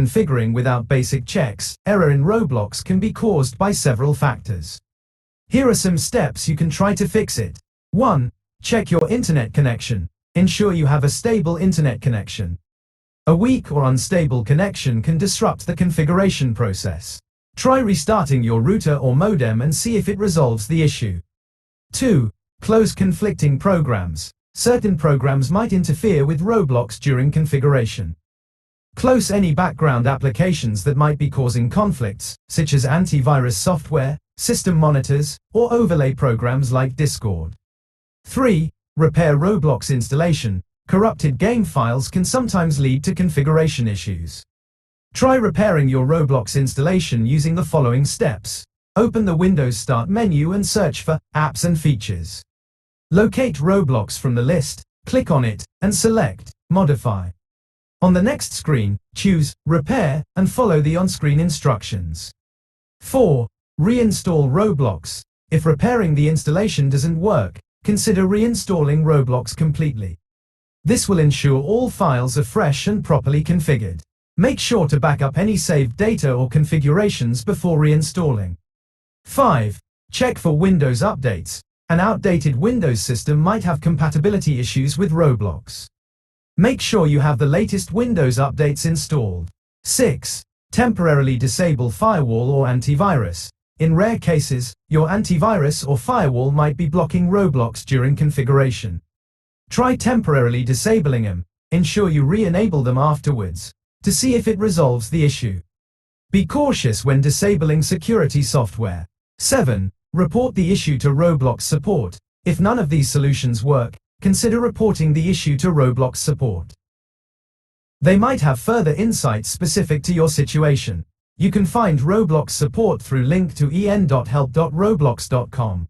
configuring without basic checks, error in Roblox can be caused by several factors. Here are some steps you can try to fix it. 1. Check your internet connection. Ensure you have a stable internet connection. A weak or unstable connection can disrupt the configuration process. Try restarting your router or modem and see if it resolves the issue. 2. Close conflicting programs. Certain programs might interfere with Roblox during configuration. Close any background applications that might be causing conflicts, such as antivirus software, system monitors, or overlay programs like Discord. 3. Repair Roblox installation. Corrupted game files can sometimes lead to configuration issues. Try repairing your Roblox installation using the following steps. Open the Windows Start menu and search for Apps and Features. Locate Roblox from the list, click on it, and select Modify. On the next screen, choose Repair and follow the on-screen instructions. 4. Reinstall Roblox. If repairing the installation doesn't work, consider reinstalling Roblox completely. This will ensure all files are fresh and properly configured. Make sure to back up any saved data or configurations before reinstalling. 5. Check for Windows updates. An outdated Windows system might have compatibility issues with Roblox. Make sure you have the latest Windows updates installed. 6. Temporarily disable firewall or antivirus. In rare cases, your antivirus or firewall might be blocking Roblox during configuration. Try temporarily disabling them. Ensure you re-enable them afterwards to see if it resolves the issue. Be cautious when disabling security software. 7. Report the issue to Roblox support. If none of these solutions work, consider reporting the issue to Roblox support. They might have further insights specific to your situation. You can find Roblox support through link to en.help.roblox.com.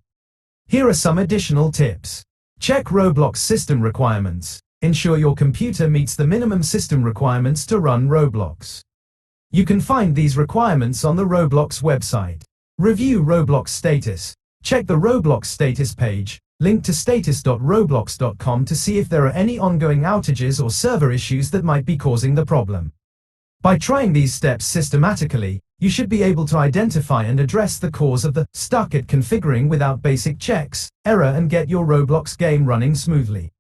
Here are some additional tips. Check Roblox system requirements. Ensure your computer meets the minimum system requirements to run Roblox. You can find these requirements on the Roblox website. Review Roblox status. Check the Roblox status page, linked to status.roblox.com, to see if there are any ongoing outages or server issues that might be causing the problem. By trying these steps systematically, you should be able to identify and address the cause of the stuck at configuring without basic checks error and get your Roblox game running smoothly.